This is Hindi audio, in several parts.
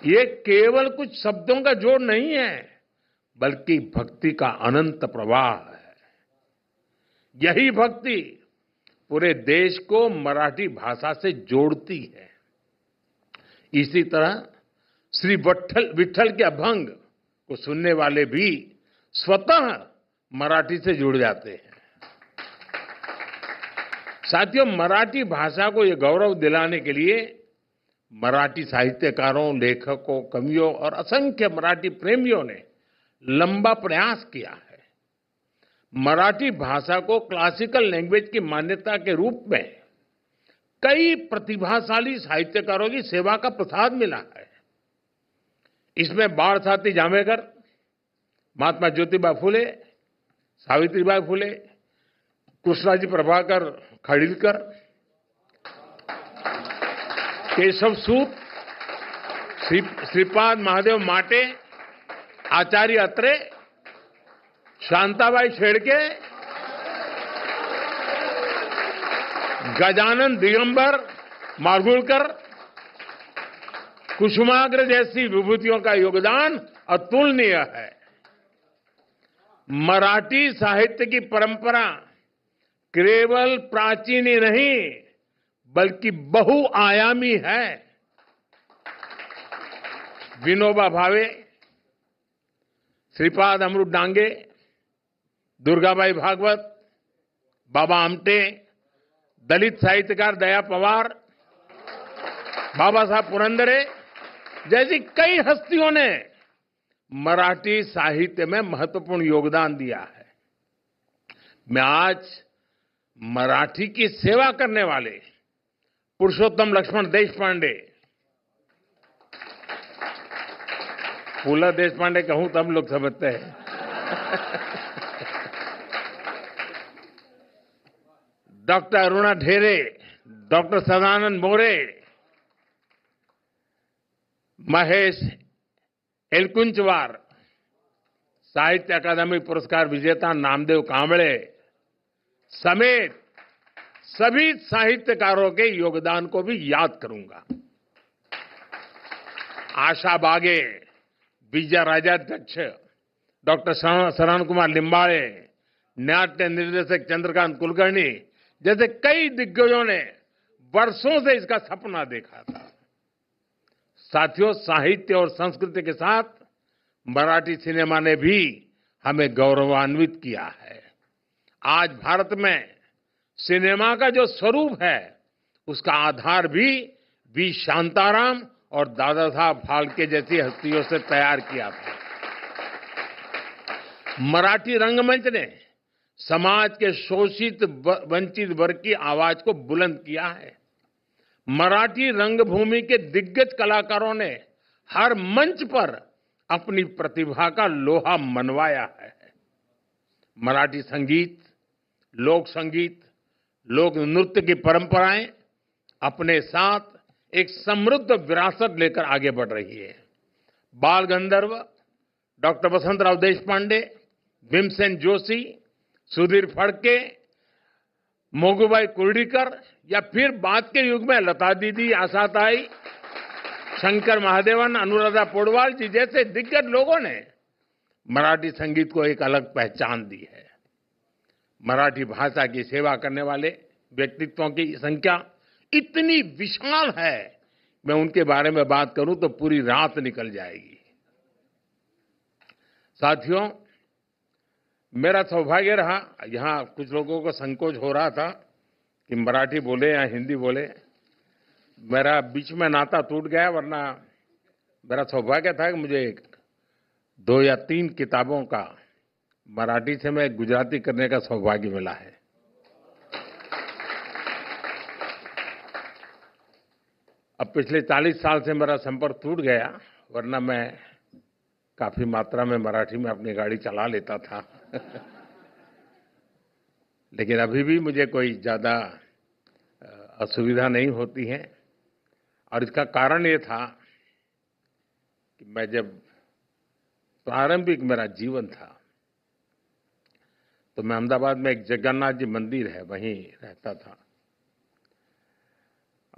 ये केवल कुछ शब्दों का जोड़ नहीं है, बल्कि भक्ति का अनंत प्रवाह है। यही भक्ति पूरे देश को मराठी भाषा से जोड़ती है। इसी तरह श्री विट्ठल के अभंग को सुनने वाले भी स्वतः मराठी से जुड़ जाते हैं। साथियों, मराठी भाषा को यह गौरव दिलाने के लिए मराठी साहित्यकारों, लेखकों, कवियों और असंख्य मराठी प्रेमियों ने लंबा प्रयास किया है। मराठी भाषा को क्लासिकल लैंग्वेज की मान्यता के रूप में कई प्रतिभाशाली साहित्यकारों की सेवा का प्रसाद मिला है। इसमें बाळशास्त्री जांभेकर, महात्मा ज्योतिबा फुले, सावित्रीबाई फुले, कृष्णाजी प्रभाकर खाडिलकर, केशव सूत, श्रीपाद महादेव माटे, आचार्य अत्रे, शांताबाई शेळके, गजानन दिगंबर माडगूळकर, कुसुमाग्रज जैसी विभूतियों का योगदान अतुलनीय है। मराठी साहित्य की परंपरा केवल प्राचीन ही नहीं, बल्कि बहुआयामी है। विनोबा भावे, श्रीपाद अमृत डांगे, दुर्गाबाई भागवत, बाबा आमटे, दलित साहित्यकार दया पवार, बाबा साहब पुरंदरे जैसी कई हस्तियों ने मराठी साहित्य में महत्वपूर्ण योगदान दिया है। मैं आज मराठी की सेवा करने वाले पुरुषोत्तम लक्ष्मण देशपांडे, पुला देशपांडे कहूं तो हम लोग समझते हैं, डॉक्टर अरुणा ढेरे, डॉक्टर सदानंद मोरे, महेश एलकुंचवार, साहित्य अकादमी पुरस्कार विजेता नामदेव कांबळे समेत सभी साहित्यकारों के योगदान को भी याद करूंगा। आशा बागे, विजय राजाध्यक्ष, डॉक्टर शरण कुमार लिंबाळे, नाट्य निर्देशक चंद्रकांत कुलकर्णी जैसे कई दिग्गजों ने वर्षों से इसका सपना देखा था। साथियों, साहित्य और संस्कृति के साथ मराठी सिनेमा ने भी हमें गौरवान्वित किया है। आज भारत में सिनेमा का जो स्वरूप है, उसका आधार भी वी शांताराम और दादा साहब फाल्के जैसी हस्तियों से तैयार किया था। मराठी रंगमंच ने समाज के शोषित वंचित वर्ग की आवाज को बुलंद किया है। मराठी रंगभूमि के दिग्गज कलाकारों ने हर मंच पर अपनी प्रतिभा का लोहा मनवाया है। मराठी संगीत, लोक संगीत, लोक नृत्य की परंपराएं अपने साथ एक समृद्ध विरासत लेकर आगे बढ़ रही है। बाल गंधर्व डॉक्टर वसंतराव देशपांडे, भीमसेन जोशी, सुधीर फडके, मोगूबाई कुर्डीकर या फिर बाद के युग में लता दीदी, आशाताई, शंकर महादेवन, अनुराधा पौडवाल जी जैसे दिग्गज लोगों ने मराठी संगीत को एक अलग पहचान दी है। मराठी भाषा की सेवा करने वाले व्यक्तित्वों की संख्या इतनी विशाल है, मैं उनके बारे में बात करूं तो पूरी रात निकल जाएगी। साथियों, मेरा सौभाग्य रहा, यहां कुछ लोगों को संकोच हो रहा था कि मराठी बोले या हिंदी बोले। मेरा बीच में नाता टूट गया, वरना मेरा सौभाग्य था कि मुझे 2 या 3 किताबों का मराठी से मैं गुजराती करने का सौभाग्य मिला है। अब पिछले 40 साल से मेरा संपर्क टूट गया, वरना मैं काफी मात्रा में मराठी में अपनी गाड़ी चला लेता था। लेकिन अभी भी मुझे कोई ज्यादा असुविधा नहीं होती है, और इसका कारण ये था कि मैं जब प्रारंभिक मेरा जीवन था तो मैं अहमदाबाद में एक जगन्नाथ जी मंदिर है, वहीं रहता था,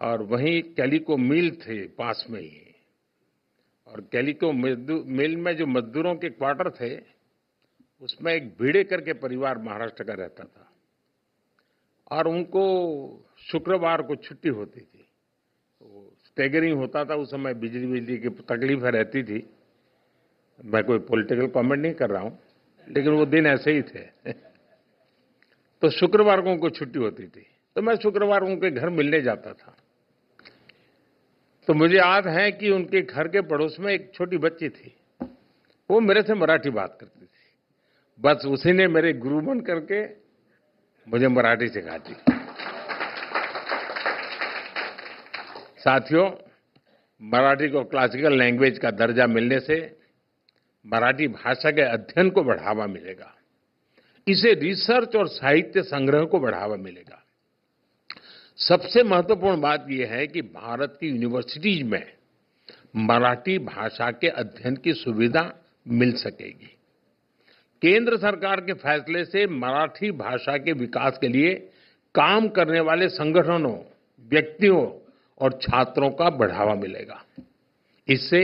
और वहीं कैलिको मिल थे पास में ही। और कैलिको मिल में जो मजदूरों के क्वार्टर थे, उसमें एक भिड़े करके परिवार महाराष्ट्र का रहता था और उनको शुक्रवार को छुट्टी होती थी। तो स्टैगरिंग होता था उस समय, बिजली की तकलीफें रहती थी। मैं कोई पॉलिटिकल कमेंट नहीं कर रहा हूं, लेकिन वो दिन ऐसे ही थे। तो शुक्रवार को उनको छुट्टी होती थी, तो मैं शुक्रवार उनके घर मिलने जाता था। तो मुझे याद है कि उनके घर के पड़ोस में एक छोटी बच्ची थी, वो मेरे से मराठी बात करती थी। बस उसी ने मेरे गुरु बन करके मुझे मराठी सिखा दी। साथियों, मराठी को क्लासिकल लैंग्वेज का दर्जा मिलने से मराठी भाषा के अध्ययन को बढ़ावा मिलेगा, इसे रिसर्च और साहित्य संग्रह को बढ़ावा मिलेगा। सबसे महत्वपूर्ण बात यह है कि भारत की यूनिवर्सिटीज में मराठी भाषा के अध्ययन की सुविधा मिल सकेगी। केंद्र सरकार के फैसले से मराठी भाषा के विकास के लिए काम करने वाले संगठनों, व्यक्तियों और छात्रों का बढ़ावा मिलेगा। इससे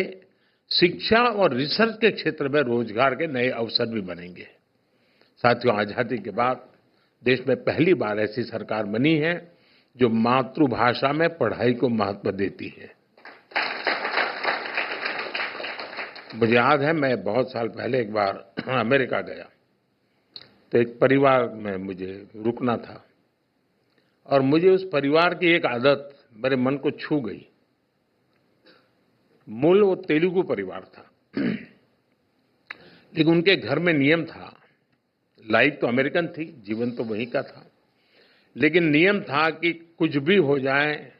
शिक्षा और रिसर्च के क्षेत्र में रोजगार के नए अवसर भी बनेंगे। साथियों, आजादी के बाद देश में पहली बार ऐसी सरकार बनी है जो मातृभाषा में पढ़ाई को महत्व देती है। मुझे याद है, मैं बहुत साल पहले एक बार अमेरिका गया, तो एक परिवार में मुझे रुकना था और मुझे उस परिवार की एक आदत मेरे मन को छू गई। मूल वो तेलुगु परिवार था, लेकिन उनके घर में नियम था, लाइफ तो अमेरिकन थी, जीवन तो वहीं का था, लेकिन नियम था कि कुछ भी हो जाए,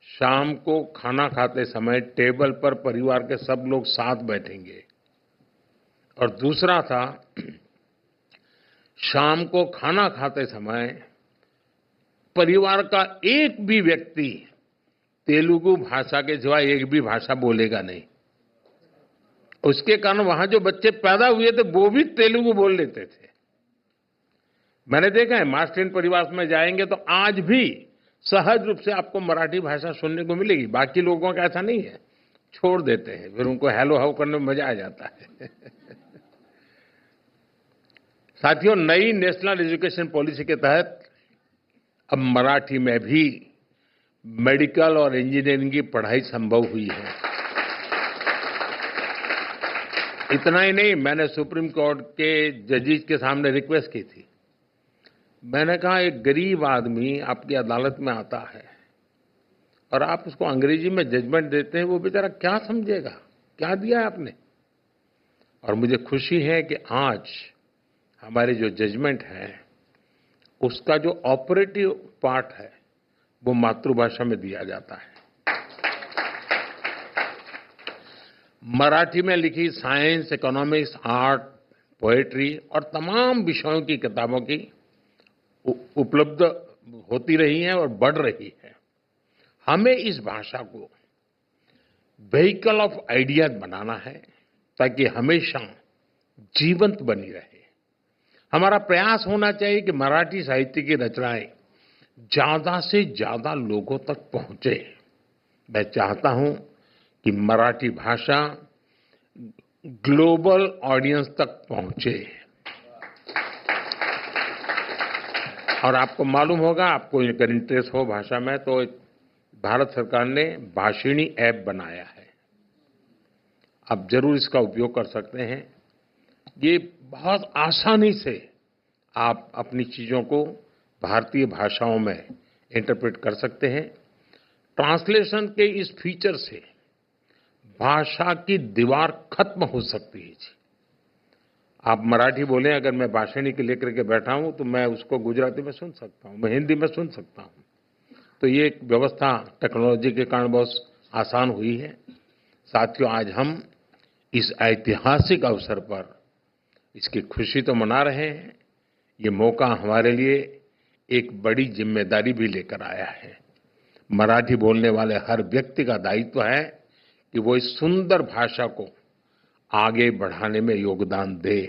शाम को खाना खाते समय टेबल पर परिवार के सब लोग साथ बैठेंगे। और दूसरा था, शाम को खाना खाते समय परिवार का एक भी व्यक्ति तेलुगु भाषा के सिवा एक भी भाषा बोलेगा नहीं। उसके कारण वहां जो बच्चे पैदा हुए थे वो भी तेलुगु बोल लेते थे। मैंने देखा है, महाराष्ट्रीयन परिवार में जाएंगे तो आज भी सहज रूप से आपको मराठी भाषा सुनने को मिलेगी। बाकी लोगों का ऐसा नहीं है, छोड़ देते हैं, फिर उनको हेलो हाउ करने में मजा आ जाता है। साथियों, नई नेशनल एजुकेशन पॉलिसी के तहत अब मराठी में भी मेडिकल और इंजीनियरिंग की पढ़ाई संभव हुई है। इतना ही नहीं, मैंने सुप्रीम कोर्ट के जजेस के सामने रिक्वेस्ट की थी। मैंने कहा, एक गरीब आदमी आपकी अदालत में आता है और आप उसको अंग्रेजी में जजमेंट देते हैं, वो बेचारा क्या समझेगा, क्या दिया है आपने। और मुझे खुशी है कि आज हमारे जो जजमेंट है उसका जो ऑपरेटिव पार्ट है वो मातृभाषा में दिया जाता है। मराठी में लिखी साइंस, इकोनॉमिक्स, आर्ट, पोएट्री और तमाम विषयों की किताबों की उपलब्ध होती रही है और बढ़ रही है। हमें इस भाषा को व्हीकल ऑफ आइडियाज बनाना है ताकि हमेशा जीवंत बनी रहे। हमारा प्रयास होना चाहिए कि मराठी साहित्य की रचनाएं ज्यादा से ज्यादा लोगों तक पहुंचे। मैं चाहता हूं कि मराठी भाषा ग्लोबल ऑडियंस तक पहुंचे। और आपको मालूम होगा, आपको अगर इंटरेस्ट हो भाषा में, तो भारत सरकार ने भाषिणी ऐप बनाया है। आप जरूर इसका उपयोग कर सकते हैं। ये बहुत आसानी से आप अपनी चीजों को भारतीय भाषाओं में इंटरप्रेट कर सकते हैं। ट्रांसलेशन के इस फीचर से भाषा की दीवार खत्म हो सकती है। आप मराठी बोलें, अगर मैं भाषिणी के लेकर के बैठा हूं तो मैं उसको गुजराती में सुन सकता हूं, मैं हिंदी में सुन सकता हूं। तो ये एक व्यवस्था टेक्नोलॉजी के कारण बहुत आसान हुई है। साथियों, आज हम इस ऐतिहासिक अवसर पर इसकी खुशी तो मना रहे हैं, ये मौका हमारे लिए एक बड़ी जिम्मेदारी भी लेकर आया है। मराठी बोलने वाले हर व्यक्ति का दायित्व है कि वो इस सुंदर भाषा को आगे बढ़ाने में योगदान दे।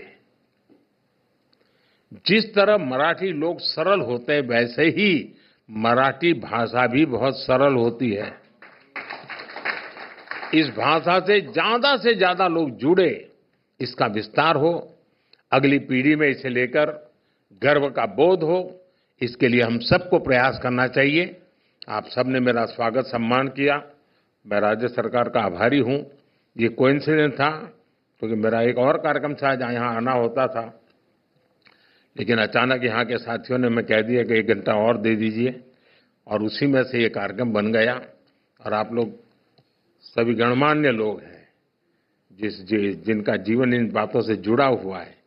जिस तरह मराठी लोग सरल होते हैं, वैसे ही मराठी भाषा भी बहुत सरल होती है। इस भाषा से ज्यादा लोग जुड़े, इसका विस्तार हो, अगली पीढ़ी में इसे लेकर गर्व का बोध हो, इसके लिए हम सबको प्रयास करना चाहिए। आप सबने मेरा स्वागत सम्मान किया। मैं राज्य सरकार का आभारी हूं। ये कोइंसिडेंस था क्योंकि मेरा एक और कार्यक्रम था जहां यहाँ आना होता था, लेकिन अचानक यहाँ के साथियों ने मैं कह दिया कि 1 घंटा और दे दीजिए, और उसी में से ये कार्यक्रम बन गया। और आप लोग सभी गणमान्य लोग हैं जिनका जीवन इन बातों से जुड़ा हुआ है।